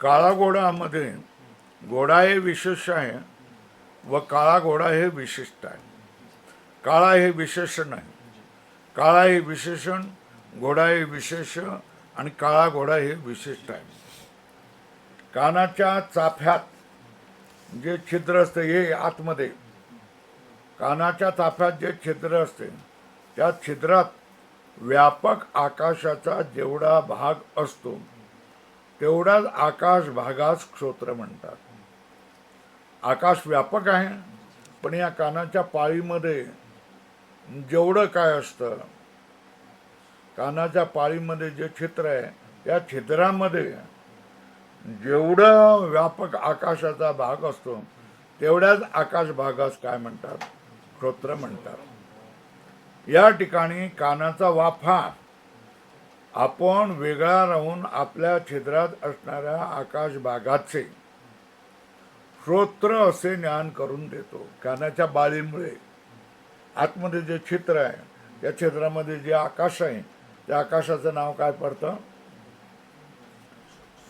काळा घोडामध्ये घोडा हे विशेष आहे व काळा घोडा हे विशिष्ट आहे. काळा हे विशेषण आहे. काळा हे विशेषण, घोडा हे विशेष आणि काळा घोडा हे विशिष्ट आहे. कानाच्या चाफ्यात जे छिद्र असते हे आतमध्ये, कानाच्या चाफ्यात जे छिद्र असते त्या छिद्रात व्यापक आकाशाचा जेवढा भाग असतो तेवढाच आकाश भागास श्रोत्र म्हणतात. आकाश व्यापक आहे, पण या कानाच्या पाळीमध्ये जेवढं काय असतं, कानाच्या पाळीमध्ये जे छिद्र आहे त्या छिद्रामध्ये जेवढं व्यापक आकाशाचा भाग असतो तेवढ्याच आकाश भागास काय म्हणतात? श्रोत्र म्हणतात. या ठिकाणी कानाचा वाफा आपण वेगळा राहून आपल्या छिद्रात असणाऱ्या आकाश भागाचे श्रोत्र असे ज्ञान करून देतो. कानाच्या बाळीमुळे आतमध्ये जे छिद्र आहे त्या छिद्रामध्ये जे आकाश आहे त्या आकाशाचं नाव काय पडतं?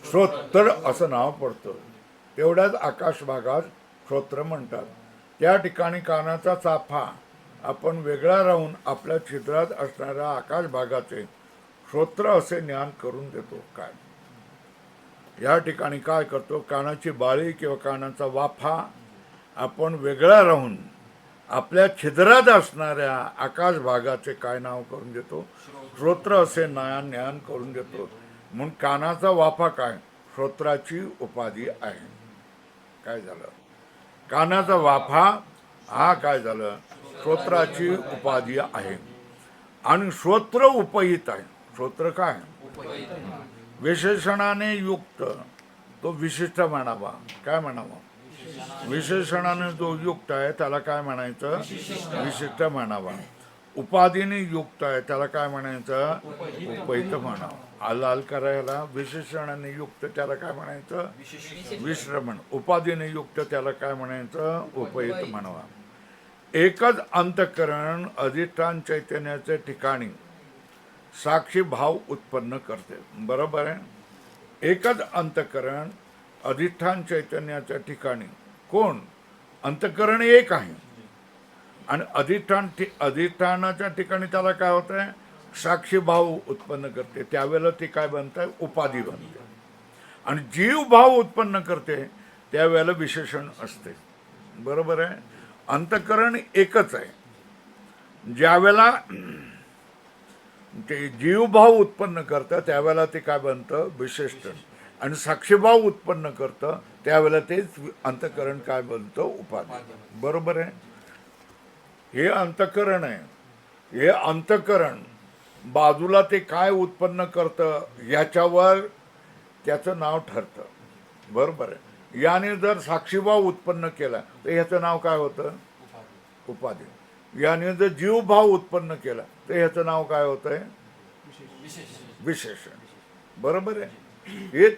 श्रोत्र असं नाव पडतं. तेवढ्याच आकाश भागात श्रोत्र म्हणतात. त्या ठिकाणी कानाचा चाफा आपण वेगळा राहून आपल्या छिद्रात असणाऱ्या आकाश भागाचे श्रोत्र असे ज्ञान करून देतो. काय या ठिकाणी काय करतो? कानाची बाळी किंवा कानाचा वाफा आपण वेगळा राहून आपल्या छिद्रात असणाऱ्या आकाश भागाचे काय नाव करून देतो? श्रोत्र असे ज्ञान करून देतो. म्हणून कानाचा वाफा काय? श्रोत्राची उपाधी आहे. काय झालं? कानाचा वाफा हा काय झालं? श्रोत्राची उपाधी आहे. आणि श्रोत्र उपहित आहे. श्रोत्र काय? विशेषणाने युक्त, तो विशिष्ट म्हणावा. काय म्हणावा? विशेषणाने जो युक्त आहे त्याला काय म्हणायचं? विशिष्ट म्हणावा. उपाधीने युक्त आहे त्याला काय म्हणायचं? उपहित म्हणावं. लाल करायला विशेषणाने युक्त त्याला काय म्हणायचं? विश्रमण. उपाधीने युक्त त्याला काय म्हणायचं? उपहित म्हणावा. एकच अंतःकरण अधिष्ठान चैतन्याच्या ठिकाणी साक्षी भाव उत्पन्न करते. बरोबर आहे? एकच अंतःकरण अधिष्ठान चैतन्याच्या ठिकाणी कोण? अंतःकरण एक आहे आणि अधिष्ठानाच्या ठिकाणी त्याला काय होत आहे? साक्षी भाव उत्पन्न करते. त्यावेळेला ती काय बनते? उपाधी बनते. आणि जीव भाव उत्पन्न करते त्यावेळेला विशेषण असते. बरोबर आहे? अंतःकरण एकच आहे. ज्यावेळेला ते जीवभाव उत्पन्न करतं त्यावेळेला ते काय बनतं? विशेषण. आणि साक्षीभाव उत्पन्न करतं त्यावेळेला तेच अंतःकरण काय बनतं? उपाधी. बरोबर आहे? हे अंतःकरण आहे. हे अंतःकरण बाजूला ते काय उत्पन्न करतं याच्यावर त्याचं नाव ठरतं. बरोबर आहे? याने जर साक्षीभाव उत्पन्न केला तर ह्याचं नाव काय होतं? उपाधी. याने जर जीवभाव उत्पन्न केला तर ह्याचं नाव काय होतंय? विशेषण. बरोबर आहे? हे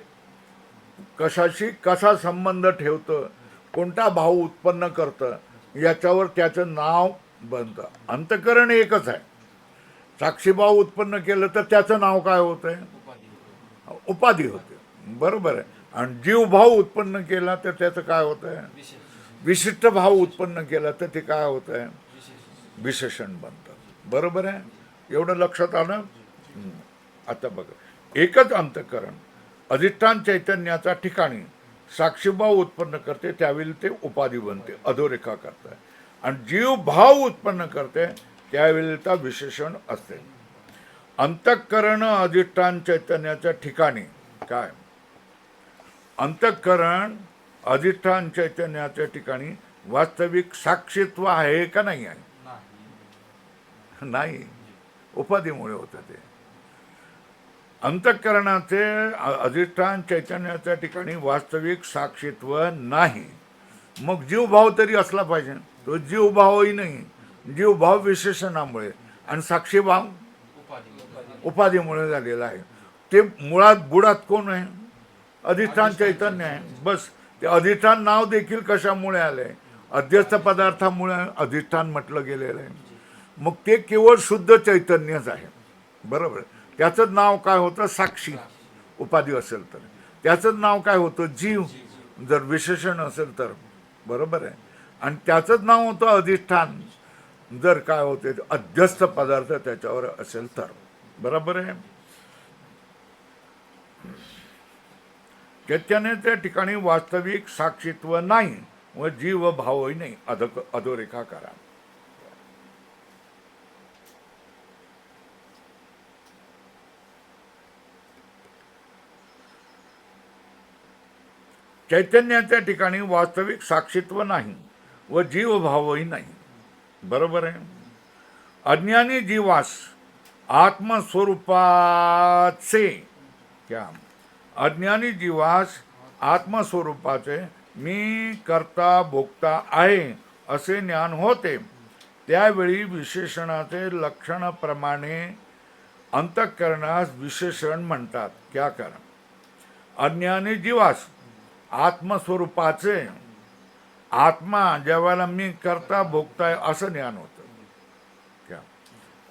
कशाशी कसा संबंध ठेवतं, कोणता भाव उत्पन्न करतं याच्यावर त्याचं नाव बनतं. अंतःकरण एकच आहे. साक्षीभाव उत्पन्न केलं तर त्याचं नाव काय होतंय? उपाधी होते. बरोबर आहे? आणि जीवभाव उत्पन्न केला तर त्याचं काय होतंय? विशिष्ट भाव उत्पन्न केला तर ते काय होतंय? विशेषण बनतं. बरोबर आहे? एवढं लक्षात आलं? आता बघा, एकच अंतःकरण अधिष्ठान चैतन्याच्या ठिकाणी साक्षीभाव उत्पन्न करते त्यावेळी ते उपाधी बनते, अधोरेखा करते. आणि जीव भाव उत्पन्न करते त्यावेळी त्या विशेषण असते. अंतःकरण अधिष्ठान चैतन्याच्या ठिकाणी काय? अंतःकरण अधिष्ठान चैतन्याच्या ठिकाणी वास्तविक साक्षीत्व आहे का नाही आहे? नाही. उपाधीमुळे होतं ते. अंतःकरणाचे अधिष्ठान चैतन्याच्या ठिकाणी वास्तविक साक्षीत्व नाही. मग जीवभाव तरी असला पाहिजे. तो जीवभावही नाही. जीवभाव विशेषणामुळे आणि साक्षीभाव उपाधीमुळे झालेला आहे. ते मुळात बुडात कोण आहे? अधिष्ठान चैतन्य आहे. बस. ते अधिष्ठान नाव देखील कशामुळे आलंय? अध्यस्थ पदार्थामुळे अधिष्ठान म्हटलं गेलेलं आहे. मग ते केवळ शुद्ध चैतन्यच आहे. बरोबर? त्याचं नाव काय होतं? साक्षी. उपाधी असेल तर त्याचं नाव काय होतं? जीव. जर विशेषण असेल तर, बरोबर आहे. आणि त्याचंच नाव होतं अधिष्ठान, जर काय होते अध्यस्त पदार्थ त्याच्यावर असेल तर, बरोबर आहे. चैतन्य त्या ठिकाणी वास्तविक साक्षीत्व नाही व जीव भावही नाही. अधोरेखा करा. चैतन्याच्या ठिकाणी वास्तविक साक्षीत्व नाही व जीवभावही नाही, बरोबर आहे. अज्ञानी जीवास आत्मस्वरूपाचे क्या अज्ञानी जीवास आत्मस्वरूपाचे मी करता भोगता आहे असे ज्ञान होते. त्यावेळी विशेषणाचे लक्षणाप्रमाणे अंतःकरणास विशेषण म्हणतात. क्या करा अज्ञानी जीवास आत्मस्वरूपाचे आत्मा ज्यावेळेला मी करता भोगताय असं ज्ञान होतं. क्या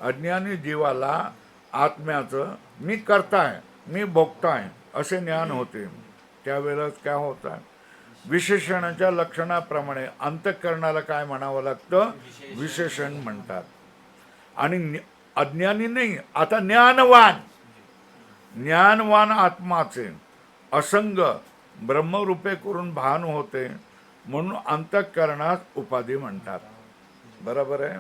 अज्ञानी जीवाला आत्म्याचं मी करताय मी भोगताय असे ज्ञान होते. त्यावेळेस काय होत आहे? विशेषणाच्या लक्षणाप्रमाणे अंतःकरणाला काय म्हणावं लागतं? विशेषण म्हणतात. आणि अज्ञानी नाही, आता ज्ञानवान आत्माचे असंग ब्रह्मरूपे करून भान होते म्हणून अंतःकरणास उपाधी म्हणतात, बरोबर आहे.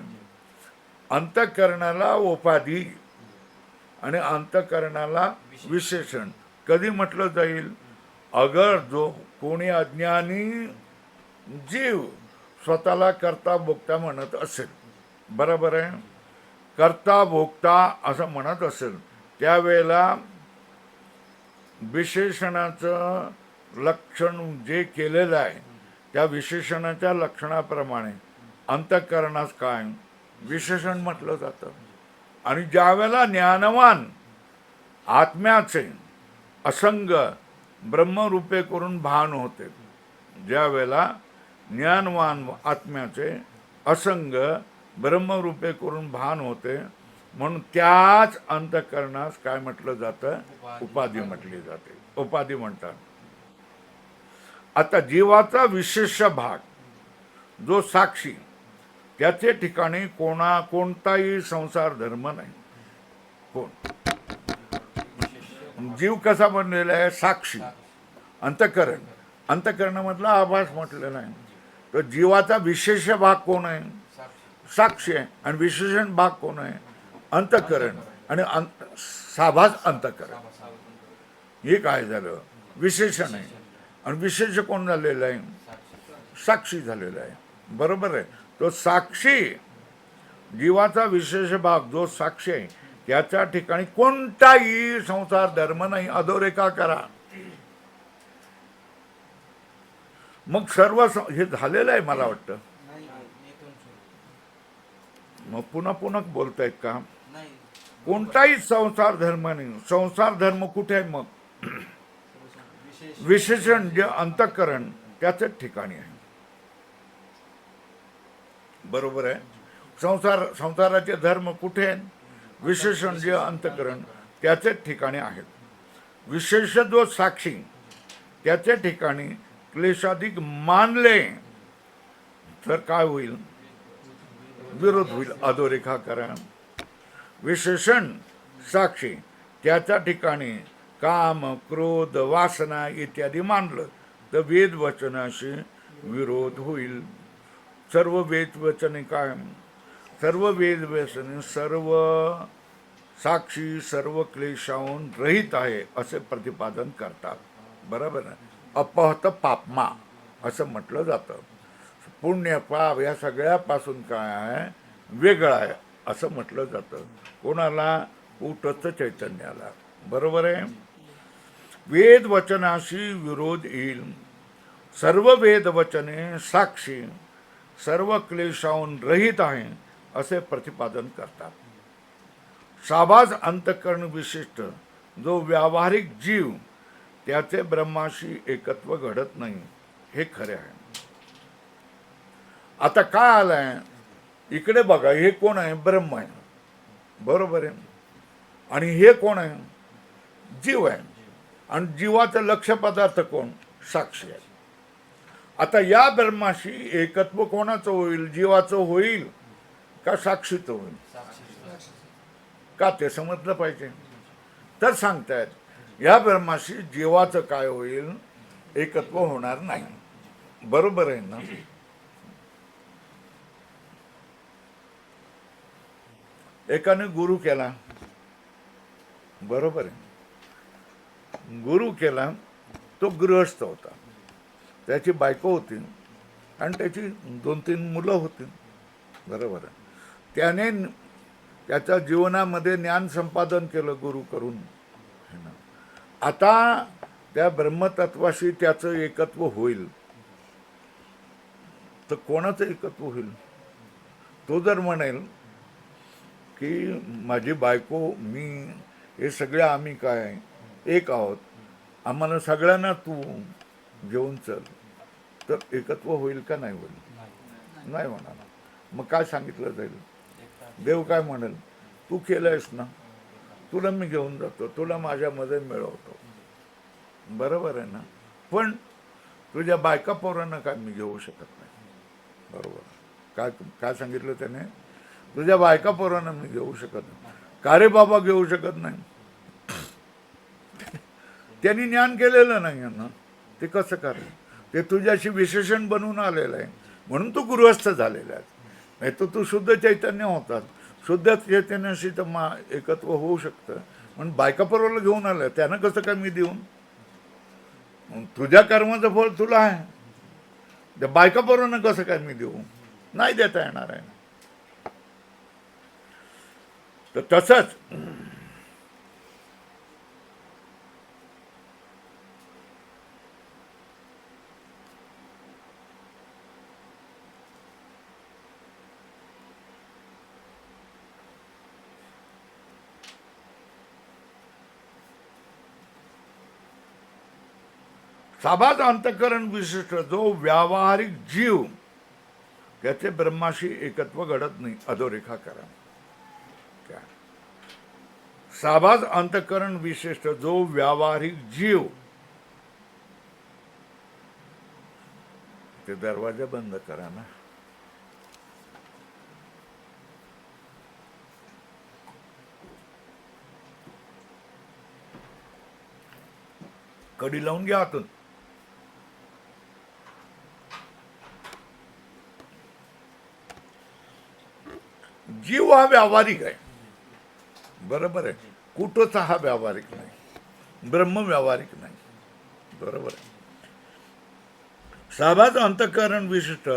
अंतःकरणाला उपाधी आणि अंतःकरणाला विशेषण कधी म्हटलं जाईल? अगर जो कोणी अज्ञानी जीव स्वतःला करता भोगता म्हणत असेल, बरोबर आहे, करता भोगता असं म्हणत असेल, त्यावेळेला विशेषणाचं लक्षण जे केलेलं आहे त्या विशेषणाच्या लक्षणाप्रमाणे अंतःकरणास काय विशेषण म्हटलं जातं. आणि ज्यावेळेला ज्ञानवान आत्म्याचे असंग ब्रह्मरूपे करून भान होते, ज्यावेळेला ज्ञानवान आत्म्याचे असंग ब्रह्मरूपे करून भान होते म्हणून त्याच अंतःकरणास काय म्हटलं जातं? उपाधी म्हटली जाते, उपाधी म्हणतात. आता जीवाचा विशेष भाग जो साक्षी, त्याचे ठिकाणी कोणताही संसार धर्म नाही. कोण जीव कसा बनलेला आहे? साक्षी. अंतःकरण, अंतःकरणामधला आभास म्हटलेला आहे. तर जीवाचा विशेष भाग कोण आहे? साक्षी आहे. आणि विशेषण भाग कोण आहे? अंतःकरण. आणि साभास अंतःकरण. हे काय झालं? विशेषण आहे. आणि विशेष कोण झालेलं आहे? साक्षी झालेला आहे, बरोबर आहे. तो साक्षी जीवाचा विशेष भाग जो साक्षी आहे त्याच्या ठिकाणी कोणताही संसार धर्म नाही. अधोरेखा करा. मग सर्व हे झालेलं आहे मला वाटतं. मग पुन्हा पुन्हा बोलतायत का? कोणताही संसार धर्म नाही. संसार धर्म कुठे आहे? मग विशेषण जे अंतःकरण त्याच ठिकाणी आहे, बरोबर आहे. संसाराचे धर्म कुठे आहेत? विशेषण जे अंतःकरण त्याचे ठिकाणी आहेत. विशेष जो साक्षी त्याच्या ठिकाणी क्लेशाधिक मानले तर काय होईल? विरोध होईल. अधोरेखा करा. विशेषण साक्षी त्याच्या ठिकाणी काम क्रोध वासना इत्यादी मानलं तर वेद वचनाशी विरोध होईल. सर्व वेद वचने काय? सर्व वेद वचने सर्व साक्षी सर्व क्लेशाहून रहित आहे असे प्रतिपादन करतात, बरोबर आहे. अपहत पापमा असं म्हटलं जातं. पुण्य पाप या सगळ्यापासून काय आहे? वेगळं आहे असं म्हटलं जातं. कोणाला? कूटस्थ चैतन्याला, बरोबर आहे. वेद वचनाशी विरोध येईल. सर्व वेद वचने साक्षी सर्व क्लेशाहून रहित आहे असे प्रतिपादन करतात. साभास अंतःकरण विशिष्ट जो व्यावहारिक जीव त्याचे ब्रह्माशी एकत्व घडत नाही हे खरे आहे. आता काय आलंय इकडे बघा, हे कोण आहे? ब्रह्म आहे, बरोबर आहे. आणि हे कोण आहे? जीव आहे. आणि जीवाचं लक्ष्य पदार्थ कोण? साक्षी आहे. आता या ब्रह्माशी एकत्व कोणाचं होईल? जीवाचं होईल का साक्षीचं होईल? का ते समजलं पाहिजे. तर सांगतायत या ब्रह्माशी जीवाचं काय होईल? एकत्व होणार नाही. बरोबर आहे ना? एकाने गुरु केला, बरोबर आहे, गुरु केला, तो गृहस्थ होता, त्याची बायको होती आणि त्याची 2-3 मुलं होती, बरोबर आहे. त्याने त्याच्या जीवनामध्ये ज्ञान संपादन केलं गुरु करून. आता त्या ब्रह्मतत्वाशी त्याचं एकत्व होईल तर कोणाचं एकत्व होईल? तो जर म्हणेल की माझी बायको, मी, हे सगळे आम्ही काय एक आहोत, आम्हाला सगळ्यांना तू घेऊन चल, तर एकत्व होईल का नाही होईल? नाही होणार. मग काय सांगितलं जाईल? देव काय म्हणेल? तू केलंयस ना, तुला मी घेऊन जातो, तुला माझ्यामध्ये मिळवतो, बरोबर आहे ना. पण तुझ्या बायका पोरांना काय मी घेऊ शकत नाही, बरोबर. काय काय सांगितलं त्याने? तुझ्या बायका पोरांना मी घेऊ शकत नाही. का रे बाबा घेऊ शकत नाही? त्यांनी ज्ञान केलेलं नाही ना, ते कसं करेल? ते तुझ्याशी विशेषण बनवून आलेलं आहे, म्हणून तू गृहस्थ झालेला आहे. नाही तर तू शुद्ध चैतन्य होतात, शुद्ध चैतन्याशी तर एकत्व होऊ शकतं. म्हणून बायका पोराला घेऊन आलं, त्यानं कसं काय मी देऊन? तुझ्या कर्माचं फळ तुला आहे, त्या बायका पोरांना कसं काय मी देऊ? नाही देता येणार आहे. तर तसंच साबाज अंतःकरण विशिष्ट जो व्यावहारिक जीव, त्याचे ब्रह्माशी एकत्व घडत नाही. अधोरेखा करा. क्या? साबाज अंतःकरण विशिष्ट जो व्यावहारिक जीव, ते दरवाजा बंद करा ना. कडी लावून घ्या आतून. जीव हा व्यावहारिक आहे, बरोबर आहे. कुठंच हा व्यावहारिक नाही, ब्रह्म व्यावहारिक नाही, बरोबर आहे. साबाज अंतःकरण विशिष्ट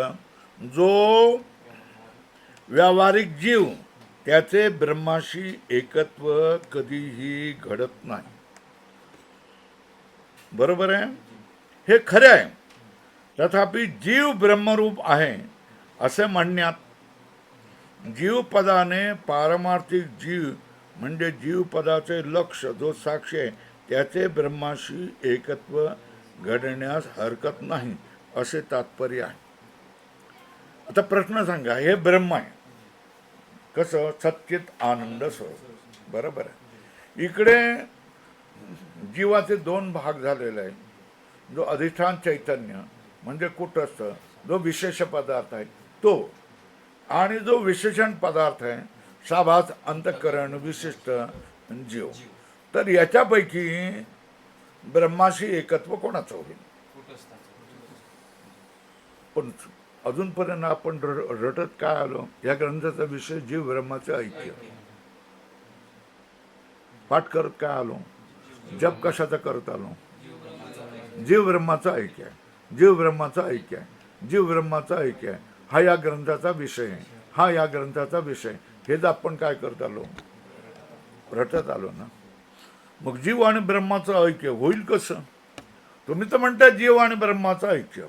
जो व्यावहारिक जीव, त्याचे ब्रह्माशी एकत्व कधीही घडत नाही, बरोबर आहे. हे खरे आहे. तथापि जीव ब्रह्मरूप आहे असे म्हणण्यात, जीवपदाने पारमार्थिक जीव म्हणजे जीवपदाचे लक्ष जो साक्षी आहे, त्याचे ब्रह्माशी एकत्व घडण्यास हरकत नाही असे तात्पर्य आहे. आता प्रश्न सांगा, हे ब्रह्म आहे कसं? सच्चित आनंद स्वरूप, बरोबर आहे. इकडे जीवाचे 2 भाग झालेले आहे. जो अधिष्ठान चैतन्य म्हणजे कुटस्थ, जो विशेष पदार्थ आहे तो, आणि जो विशेषण पदार्थ आहे साबाज अंतःकरण विशिष्ट जीव. तर याच्यापैकी ब्रह्माशी एकत्व कोणाचं होईल? पण अजूनपर्यंत आपण रटत काय आलो? या ग्रंथाचा विषय जीव ब्रह्माचं ऐक्य. पाठ करत काय आलो? जप कशाचा करत आलो? जीव ब्रह्माचं ऐक्य आहे, जीव ब्रह्माचं ऐक्य आहे, जीव ब्रह्माचं ऐक्य आहे. हा या ग्रंथाचा विषय आहे, हा या ग्रंथाचा विषय. हेच आपण काय करत आलो? रटत आलो ना. मग जीव आणि ब्रह्माचं ऐक्य होईल कसं? तुम्ही तर म्हणता जीव आणि ब्रह्माचं ऐक्य,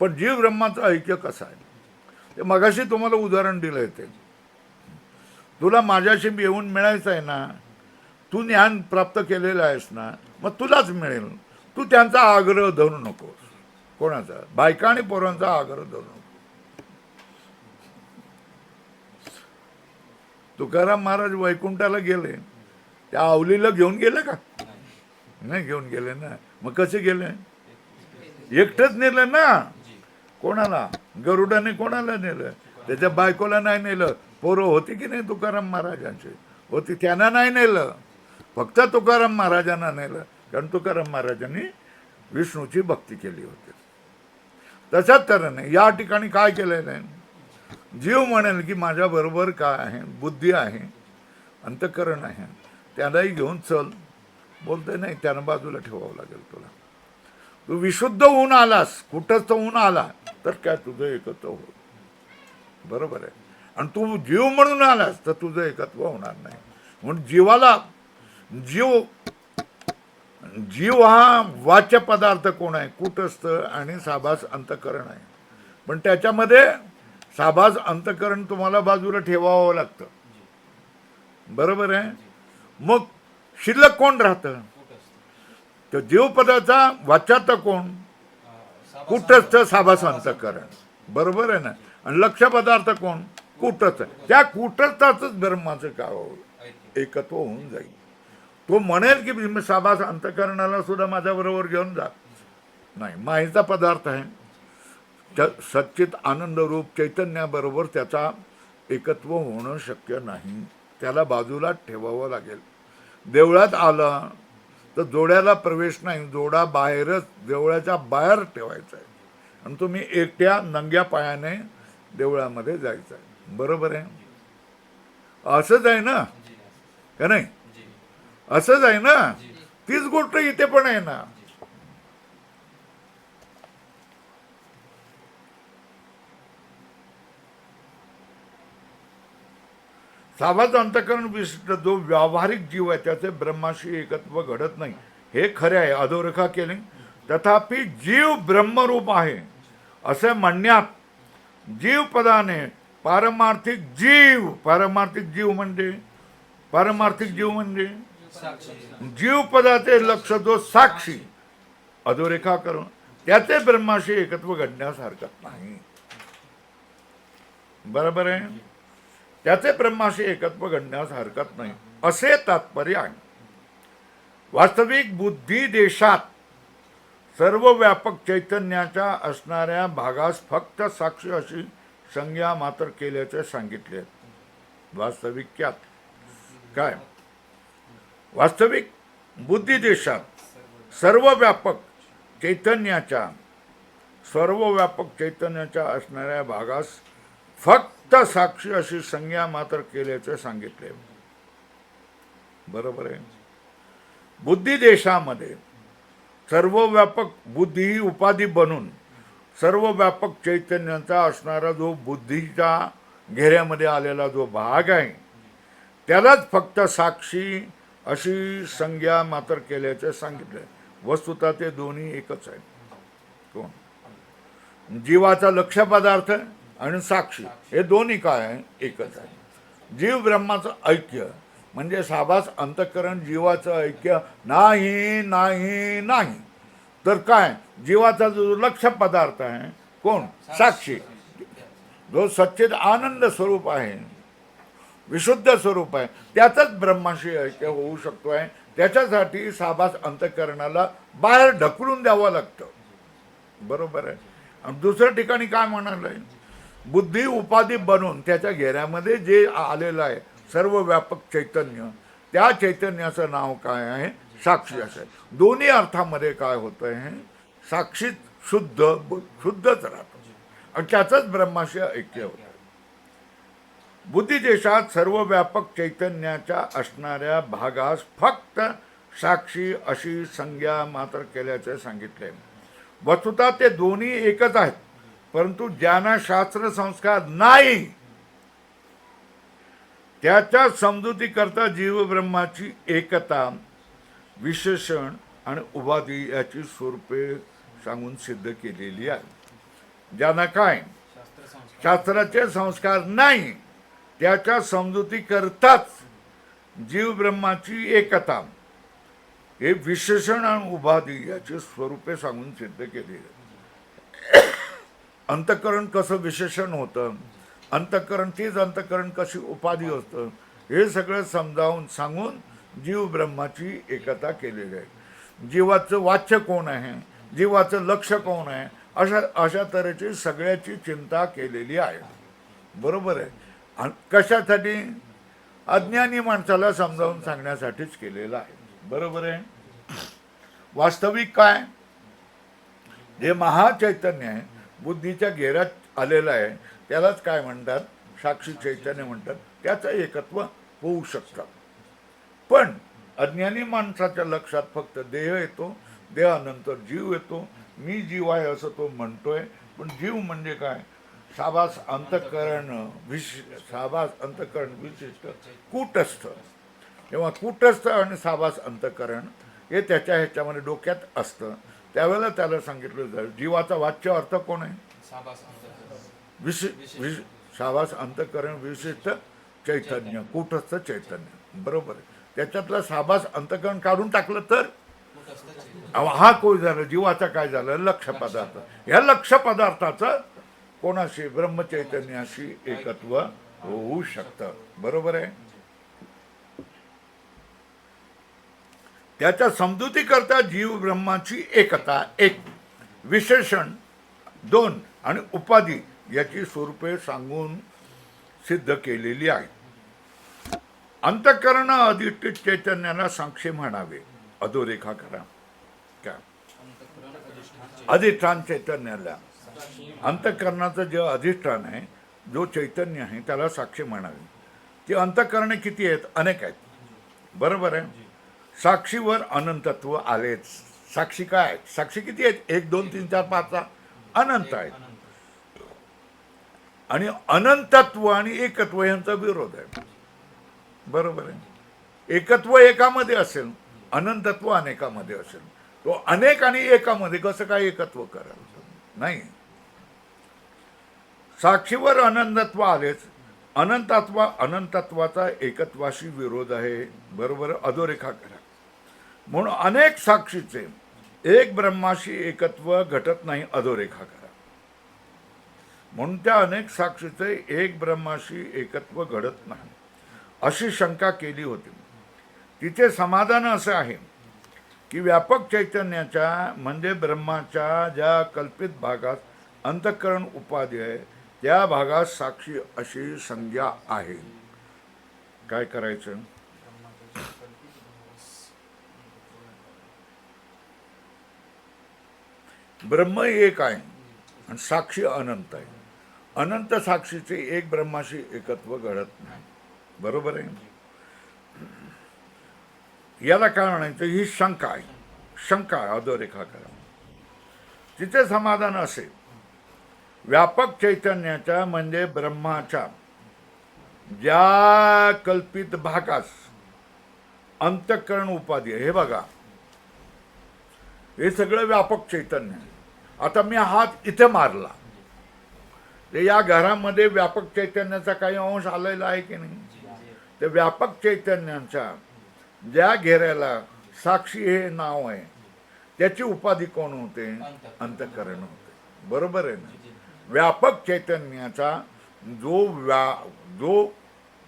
पण जीव ब्रह्माचं ऐक्य कसं आहे? ते मगाशी तुम्हाला उदाहरण दिलंय. ते तुला माझ्याशी येऊन मिळायचं आहे ना, तू ज्ञान प्राप्त केलेलं आहेस ना, मग तुलाच मिळेल. तू त्यांचा आग्रह धरू नकोस. कोणाचा? बायका आणि पोरांचा आग्रह धरू नको. तुकाराम महाराज वैकुंठाला गेले, त्या आवलीला घेऊन गेले का? नाही घेऊन गेले ना. मग कसे गेले? एकटंच नेलं ना. कोणाला? गरुडाने कोणाला नेलं? त्याच्या बायकोला नाही नेलं. पोरं होती की नाही तुकाराम महाराजांची? होती, त्यांना नाही नेलं. फक्त तुकाराम महाराजांना नेलं, कारण तुकाराम महाराजांनी विष्णूची भक्ती केली होती. तशाच तऱ्हेने या ठिकाणी काय केलेलं आहे? जीव म्हणेल की माझ्याबरोबर काय आहे? बुद्धी आहे, अंतःकरण आहे, त्यालाही घेऊन चल. बोलते नाही, त्याला बाजूला ठेवावं लागेल तुला. तू विशुद्ध होऊन आलास, कुठंच तर होऊन आला तर काय तुझं एकत्व हो. बरोबर आहे. आणि तू जीव म्हणून आलास तर तुझं एकत्व होणार नाही. म्हणून जीवाला जीव हा वाच्य पदार्थ कोण आहे? कुटस्थ आणि साभास अंतःकरण आहे. पण त्याच्यामध्ये साभास अंतःकरण तुम्हाला बाजूला ठेवावं लागतं. बरोबर आहे. मग शिल्लक कोण राहतं? तर जीवपदाचा वाच्यात कोण? कुटस्थ साभास अंतःकरण. बरोबर आहे ना. आणि लक्ष पदार्थ कोण? कुटस्थ. त्या कुटस्थाच ब्रह्माचं काय एकत्व होऊन जाईल. तो म्हणेल की साभास अंतःकरणाला सुद्धा माझ्या बरोबर घेऊन जा. नाही, मायेचा पदार्थ आहे. सच्चित आनंद रूप चैतन्याबरोबर त्याचा एकत्व होणं शक्य नाही. त्याला बाजूला ठेवावं लागेल. देवळात आला तर जोड्याला प्रवेश नाही, जोडा बाहेरच, देवळाच्या बाहेर ठेवायचा आहे. आणि तुम्ही एकट्या नंग्या पायाने देवळामध्ये जायचं आहे. बरोबर आहे. असंच आहे ना, का नाही? असंच आहे ना. तीच गोष्ट इथे पण आहे ना. साभास अंतःकरण विशिष्ट जो व्यावहारिक जीव आहे त्याचे ब्रह्माशी एकत्व घडत नाही, हे खरे आहे. अधोरेखा केली. तथापि जीव ब्रह्मरूप आहे असे म्हणण्यात जीव पदाने पारमार्थिक जीव, पारमार्थिक जीव म्हणजे जीव पदाचे लक्ष जो साक्षी अधोरेखा करून त्याचे ब्रह्माशी एकत्व घडण्यास हरकत नाही. बरोबर आहे. त्याचे ब्रह्माशी एकत्व घडण्यास हरकत नाही असे तात्पर्य आहे. वास्तविक बुद्धी देशात सर्व व्यापक चैतन्याच्या असणाऱ्या भागास फक्त साक्षी अशी संज्ञा मात्र केल्याचे सांगितले. वास्तविक्यात काय? वास्तविक बुद्धी देशात सर्व व्यापक चैतन्याच्या असणाऱ्या भागास फक्त साक्षी अशी संज्ञा मात्र केल्याचे सांगितले. बरोबर आहे. बुद्धी देशामध्ये सर्व व्यापक बुद्धी ही उपाधी बनून सर्व व्यापक चैतन्याचा असणारा जो बुद्धीच्या घेऱ्यामध्ये आलेला जो भाग आहे त्यालाच फक्त साक्षी अशी संज्ञा मात्र केल्याचे सांगितले. वस्तुतः ते दोन्ही एकच आहे. कोण? जीवाचा लक्ष पदार्थ आणि साक्षी हे दोन्ही काय आहे? एकच आहे. जीव ब्रह्माचं ऐक्य म्हणजे साभास अंतःकरण जीवाचं ऐक्य नाही नाही नाही. तर काय? जीवाचा जो लक्ष पदार्थ आहे कोण? साक्षी, जो सच्चिद आनंद स्वरूप आहे, विशुद्ध स्वरूप आहे, त्याचंच ब्रह्माशी ऐक्य होऊ शकतो आहे. त्याच्यासाठी साभास अंतःकरणाला बाहेर ढकलून द्यावं लागतं. बरोबर आहे. आणि दुसऱ्या ठिकाणी काय म्हणालंय? बुद्धी उपाधी बनून त्याच्या घेऱ्यामध्ये जे आलेलं आहे सर्व व्यापक चैतन्य, त्या चैतन्याचं नाव काय आहे? साक्षी असेल. दोन्ही अर्थामध्ये काय होतं आहे? साक्षीत शुद्धच राहतो आणि त्याचंच ब्रह्माशी ऐक्य होतं. बुद्धिदेशात सर्व व्यापक चैतन्याच्या असणाऱ्या भागास फक्त साक्षी अशी संज्ञा मात्र केल्याचे सांगितले. वस्तुतः ते दोन्ही एकच आहेत, परंतु ज्यांना शास्त्र संस्कार नाही त्याच्या समजुतीकरता जीव ब्रह्माची एकता, विशेषण आणि उपाधी याची स्वरूपे सांगून सिद्ध केलेली आहे. ज्यांना काय शास्त्राचे संस्कार नाही त्याच्या समजुती करताच जीव ब्रह्माची एकता हे विशेषण आणि उपाधी याची स्वरूपे सांगून सिद्ध केलेली आहे. अंतःकरण कसं विशेषण होतं, अंतःकरण तीच अंतःकरण कशी उपाधी होतं, हे सगळं समजावून सांगून जीव ब्रह्माची एकता केलेली आहे. जीवाचं वाच्य कोण आहे, जीवाचं लक्ष कोण आहे, अशा अशा तऱ्हेची सगळ्याची चिंता केलेली आहे. बरोबर आहे. आणि कशासाठी? अज्ञानी माणसाला समजावून सांगण्यासाठीच केलेलं आहे. बरोबर आहे. वास्तविक काय? जे महाचैतन्य आहे, बुद्धीच्या घेऱ्यात आलेलं आहे, त्यालाच काय म्हणतात? साक्षी चैतन्य म्हणतात. त्याचं एकत्व होऊ शकतं. पण अज्ञानी माणसाच्या लक्षात फक्त देह येतो, देहानंतर जीव येतो. मी जीव आहे असं तो म्हणतोय, पण जीव म्हणजे काय? साबास अंतःकरण साबास अंतःकरण विशिष्ट कूटस्थ. तेव्हा कूटस्थ आणि साबास अंतःकरण हे त्याच्या ह्याच्यामध्ये डोक्यात असतं. त्यावेळेला त्याला सांगितलं जाईल जीवाचा वाच्य अर्थ कोण आहे? साबास अंतःकरण विशिष्ट चैतन्य, कूटस्थ चैतन्य. बरोबर आहे. त्याच्यातलं साबास अंतःकरण काढून टाकलं तर हा कोण झालं? जीवाचा काय झालं? लक्ष पदार्थ. ह्या लक्ष पदार्थाचं कोणाशी? ब्रह्मचैतन्याशी एकत्व होऊ शकतं. बरोबर आहे. त्याच्या समजुतीकरता जीव ब्रह्माची एकता एक, विशेषण दोन आणि उपाधी याची स्वरूपे सांगून सिद्ध केलेली आहे. अंतःकरण अधिष्ठित चैतन्याला साक्षी म्हणावे. अधोरेखा करा. क्या? अधिष्ठान चैतन्याला, अंतःकरणाचं जे अधिष्ठान आहे, जो चैतन्य आहे, त्याला साक्षी म्हणावे. ती अंतःकरणे किती आहेत? अनेक आहेत. बरोबर आहे. साक्षीवर अनंतत्व आलेच. साक्षी काय आहेत? साक्षी किती आहेत? 1 2 3 4 5 अनंत आहेत. आणि अनंतत्व आणि एकत्व यांचा विरोध आहे. बरोबर आहे. एकत्व एकामध्ये असेल, अनंतत्व अनेकामध्ये असेल. तो अनेक आणि एकामध्ये कसं काय एकत्व करायचं? नाही. साक्षीवर अनंतत्व आलेच. अनंतत्वाचा एकत्वाशी विरोध आहे. बरोबर. अधोरेखा करा. म्हणून अनेक साक्षीचे एक ब्रह्माशी एकत्व घटत नाही. अधोरेखा करा. म्हणून त्या अनेक साक्षीचे एक ब्रह्माशी एकत्व घडत नाही अशी शंका केली होती. तिचे समाधान असं आहे की व्यापक चैतन्याच्या म्हणजे ब्रह्माच्या ज्या कल्पित भागात अंतःकरण उपाधी आहे, त्या भागात साक्षी अशी संज्ञा आहे. काय करायचं? ब्रह्म एक आहे आणि साक्षी अनंत आहे. अनंत साक्षीचे एक ब्रह्माशी एकत्व घडत नाही. बरोबर आहे. याला काय म्हणायचं? ही शंका आहे. शंका अधोरेखा करा. तिचे समाधान असे, व्यापक चैतन्याच्या म्हणजे ब्रह्माच्या ज्या कल्पित भागास अंतःकरण उपाधी आहे, हे बघा, हे सगळं व्यापक चैतन्य आहे. आता मी हात इथे मारला, ते या घरामध्ये व्यापक चैतन्याचा काही अंश आलेला आहे की नाही? ते व्यापक चैतन्याच्या ज्या घेऱ्याला साक्षी हे नाव आहे, त्याची उपाधी कोण होते? अंतःकरण होते. बरोबर आहे ना? व्यापक चैतन्याचा जो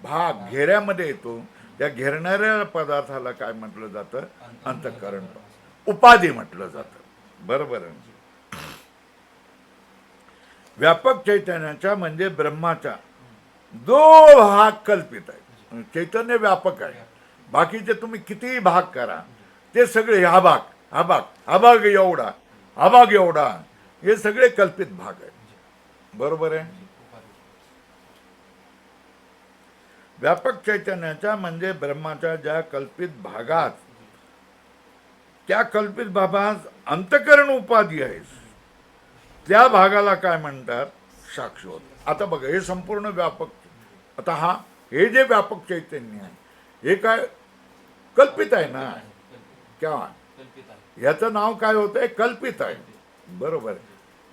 भाग घेऱ्यामध्ये येतो, त्या घेरणाऱ्या पदार्थाला काय म्हटलं जातं? अंतःकरण, उपाधी म्हटलं जातं. बरोबर आहे. व्यापक चैतन्याचा म्हणजे ब्रह्माचा जो भाग कल्पित आहे, चैतन्य व्यापक आहे. बाकीचे तुम्ही कितीही भाग करा, ते सगळे हा भाग, हा भाग, हा भाग एवढा, हा भाग एवढा, हे सगळे कल्पित भाग आहेत. बरोबर आहे. व्यापक चैतन्याचा म्हणजे ब्रह्माच्या ज्या कल्पित भागात, त्या कल्पित भागात अंतःकरण उपाधी आहे, त्या भागाला काय म्हणतात? साक्षी होत. आता बघा, हे संपूर्ण व्यापक, आता हे जे व्यापक चैतन्य आहे, हे काय कल्पित आहे ना? क्या? याचं नाव काय होतंय? कल्पित आहे. बरोबर.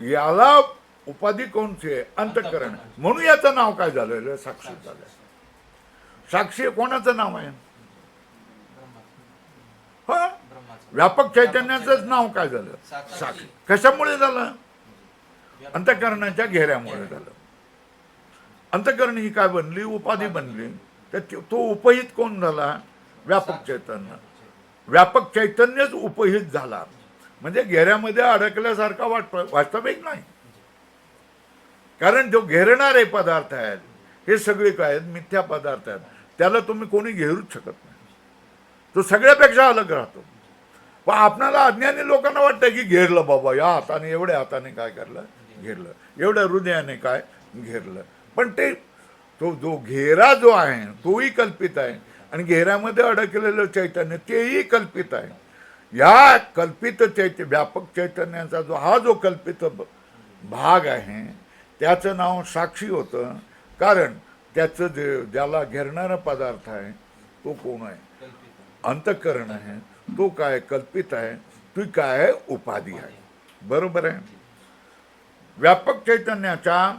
याला उपाधी कोणची आहे? अंतःकरण. म्हणून याचं नाव काय झालेलं? साक्षी झालं. साक्षी कोणाचं नाव आहे? हा, व्यापक चैतन्याचंच नाव काय झालं? साक्षी. कशामुळे झालं? अंतःकरणाच्या घेऱ्यामुळे झालं. अंतःकरण ही काय बनली? उपाधी बनली. तर तो उपहित कोण झाला? व्यापक चैतन्य. व्यापक चैतन्यच उपहित झाला, म्हणजे घेऱ्यामध्ये अडकल्यासारखा वाटतो, वास्तविक नाही. कारण जो घेरणारे पदार्थ आहेत हे सगळे काय आहेत, मिथ्या पदार्थ आहेत. त्याला तुम्ही कोणी घेरूच शकत नाही, तो सगळ्यापेक्षा अलग राहतो. पण आपणाला अज्ञानी लोकांना वाटतं की घेरलं बाबा, या हाताने एवढ्या हाताने काय करलं, घेरलं, एवढ्या हृदयाने काय घेरलं. पण ते तो जो घेरा जो आहे तोही कल्पित आहे, आणि घेऱ्यामध्ये अडकलेलं चैतन्य तेही कल्पित आहे. या कल्पित व्यापक चैतन्याचा जो कल्पित भाग आहे त्याचं नाव साक्षी होतं. कारण त्याचं ज्याला घेरणारा पदार्थ आहे तो कोण आहे, अंतःकरण आहे. तो काय कल्पित आहे, ती काय आहे, उपाधी आहे. बरोबर आहे. व्यापक चैतन्याच्या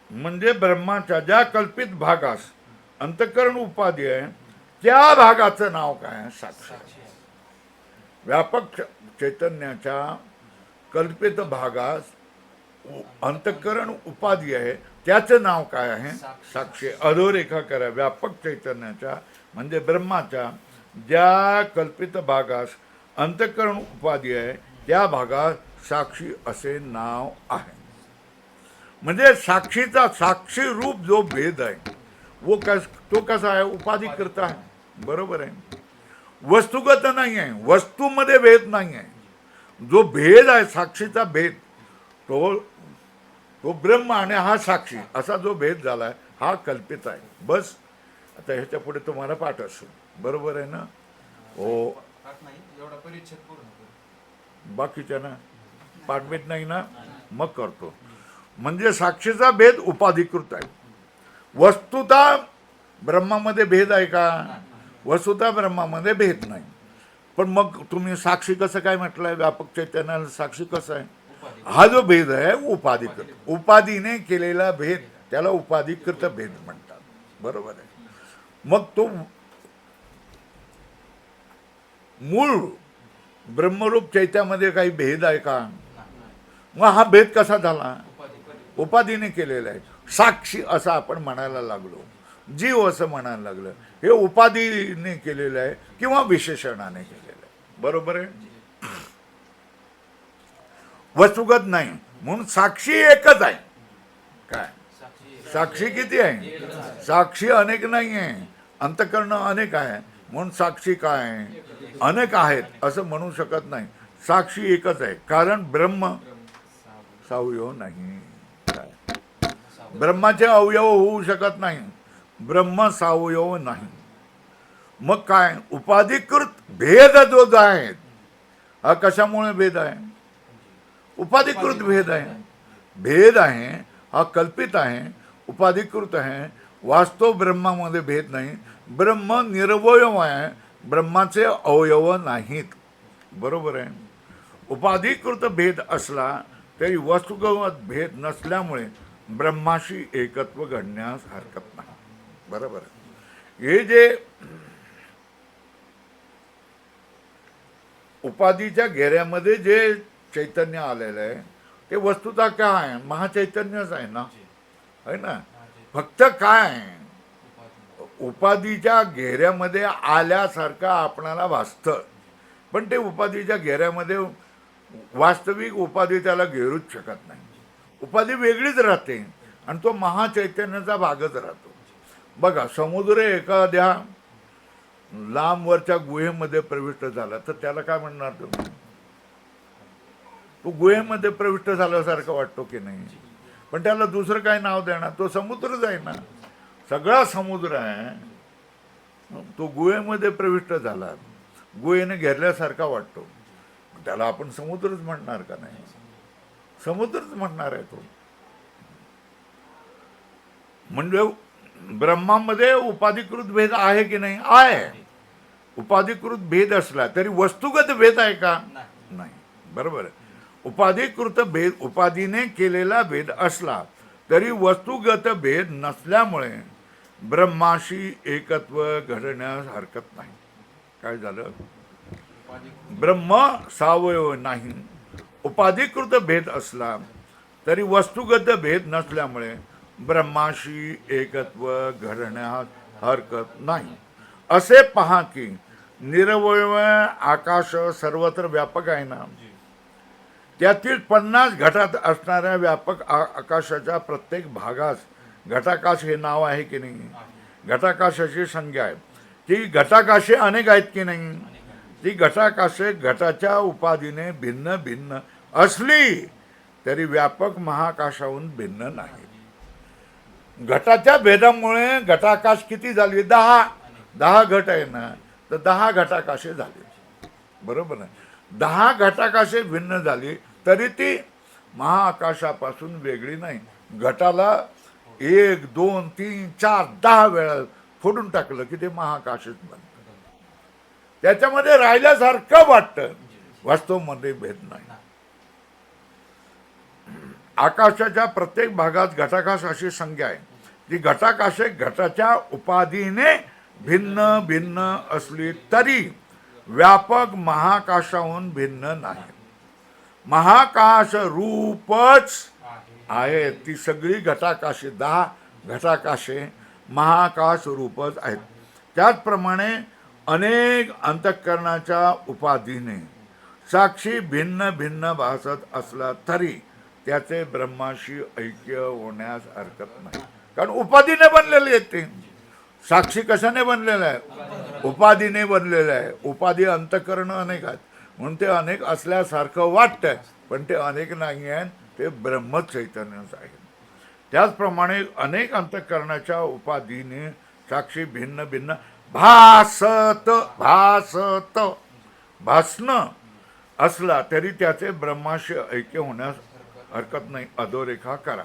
म्हणजे ब्रह्माच्या ज्या कल्पित भागास अंतःकरण उपाधी आहे त्या भागाचं नाव काय आहे, साक्षी. व्यापक चैतन्याच्या कल्पित भागास अंतःकरण उपाधी आहे त्याचं नाव काय आहे, साक्षी. अधोरेखा करा. व्यापक चैतन्याच्या म्हणजे ब्रह्माच्या ज्या कल्पित भागास अंतःकरण उपाधी आहे त्या भागात साक्षी असे नाव आहे. म्हणजे साक्षीचा साक्षी रूप जो भेद आहे तो कसा आहे, उपाधिकृत आहे. बरोबर आहे. वस्तुगत नाही आहे, वस्तूमध्ये भेद नाही आहे. जो भेद आहे साक्षीचा भेद तो ब्रह्म आणि हा साक्षी असा जो भेद झालाय हा कल्पित आहे. बस आता ह्याच्या पुढे तुम्हाला पाठ असेल. बरोबर आहे ना. हो, बाकीच्या ना पाठवीत नाही ना, मग करतो. म्हणजे साक्षीचा भेद उपाधिकृत आहे. वस्तुता ब्रह्मामध्ये भेद आहे का, वस्तुता ब्रह्मामध्ये भेद नाही. पण मग तुम्ही साक्षी कसं काय म्हटलंय, व्यापक चैतन्याला साक्षी कसं आहे, हा जो भेद आहे उपाधिकृत, उपाधीने केलेला भेद त्याला उपाधिकृत भेद म्हणतात. बरोबर आहे. मग तो मूळ ब्रह्मरूप चैत्यामध्ये काही भेद आहे का, मग हा भेद कसा झाला, उपाधीने केलेला आहे. साक्षी असं आपण म्हणायला लागलो, जीव असं म्हणायला लागलं, हे उपाधीने केलेलं आहे किंवा विशेषणाने केलेलं आहे. बरोबर आहे. वस्तुगत नाही म्हणून साक्षी एकच आहे. काय साक्षी किती आहे, साक्षी अनेक नाही आहे, अंतःकरण अनेक आहे म्हणून साक्षी काय आहे, अनेक आहेत असं म्हणू शकत नाही. साक्षी एकच आहे. कारण ब्रह्म सावयव नाही. ब्रह्माचे अवयव होऊ शकत नाही, ब्रह्म सावयव नाही. मग काय उपाधिकृत भेद जो आहे हा कशामुळे भेद आहे, उपाधिकृत भेद आहे. भेद आहे हा कल्पित आहे, उपाधिकृत आहे. वास्तव ब्रह्मामध्ये भेद नाही. ब्रह्म निरवयव आहे, ब्रह्माचे अवयव नाहीत. बरोबर आहे. उपाधिकृत भेद असला तरी वस्तुगत भेद नसल्यामुळे ब्रह्माशी एकत्व घडण्यास हरकत नाही. बरोबर आहे. हे जे उपाधीच्या घेऱ्यामध्ये जे चैतन्य आलेलं आहे ते वस्तुता काय आहे, महाचैतन्यच आहे ना, आहे ना. फक्त काय उपाधीच्या घेऱ्यामध्ये आल्यासारखं आपणाला वाचतं, पण ते उपाधीच्या घेऱ्यामध्ये वास्तविक उपाधी त्याला घेरूच शकत नाही. उपाधी वेगळीच राहते आणि तो महाचैतन्याचा भागच राहतो. बघा, समुद्र एखाद्या लांबवरच्या गुहेमध्ये प्रविष्ट झाला तर त्याला काय म्हणणार तुम्ही, तो गुहेमध्ये प्रविष्ट झाल्यासारखं वाटतो की नाही. पण त्याला दुसरं काय नाव देणार, तो समुद्रच आहे ना. सगळा समुद्र आहे, तो गुहेमध्ये प्रविष्ट झाला, गुहेने घेरल्यासारखा वाटतो, त्याला आपण समुद्रच म्हणणार का नाही, समुद्रच म्हणणार आहे तो. म्हणजे ब्रह्मामध्ये उपाधिकृत भेद आहे की नाही, आहे. उपाधिकृत भेद असला तरी वस्तुगत भेद आहे का, नाही. बरोबर आहे. उपाधिकृत भेद उपाधीने केलेला भेद असला तरी वस्तुगत भेद नसल्यामुळे ब्रह्माशी एकत्व घडण्यास हरकत नाही. काय झालं, ब्रह्म सावयव नाही. उपाधिकृत भेद असला तरी वस्तुगत भेद नसल्यामुळे ब्रह्माशी एकत्व घडण्यास हरकत नाही. असे पहा की निरवयव आकाश सर्वत्र व्यापक आहे ना, त्यातील 50 घटात असणाऱ्या व्यापक आकाशाच्या प्रत्येक भागास घटाकाश हे नाव आहे की नाही? घटाकाशाची संज्ञा आहे. ती घटाकाशे अनेक आहेत की नाही? ती घटाकाशे घटाच्या उपाधीने भिन्न भिन्न असली तरी व्यापक महाकाशाहून भिन्न नाही. घटाच्या भेदामुळे घटाकाश किती झाली? 10 घट आहे ना, तर 10 घटाकाशे झाले. बरोबर आहे. 10 घटाकाशे भिन्न झाली तरी ती महाआकाशापासून वेगळी नाही. घटाला 1 2 3 4 10 वेळा फोडून टाकलं की ते महाआकाशच बनतं. त्याच्यामध्ये राहिल्यासारखं वाटतं, वास्तवमध्ये भेद नाही. आकाशाच्या प्रत्येक भागात घटाकाश अशी संज्ञा आहे. ती घटाकाशे घटाच्या उपाधीने भिन्न भिन्न असली तरी व्यापक महाकाशाहून भिन्न नाही. महाकाश रूपच आहे. ती सगळी घटाकाशे 10 घटाकाशे महाकाश रूपच आहेत. त्याचप्रमाणे अनेक अंतःकरणाच्या उपाधीने साक्षी भिन्न भिन्न भासत असला तरी त्याचे ब्रह्माशी ऐक्य होण्यास हरकत नाही. कारण उपाधीने बनलेले आहेत ते. साक्षी कशाने बनलेला आहे? उपाधीने बनलेलं आहे. उपाधी अंतःकरण अनेक आहेत म्हणून ते अनेक असल्यासारखं वाटतंय, पण ते अनेक नाही आहेत, ते ब्रह्म चैतन्यच आहे. त्याचप्रमाणे अनेक अंतःकरणाच्या उपाधीने साक्षी भिन्न भिन्न भासत भासणं असला तरी त्याचे ब्रह्माशी ऐक्य होण्यास हरकत नाही. अधोरेखा करा.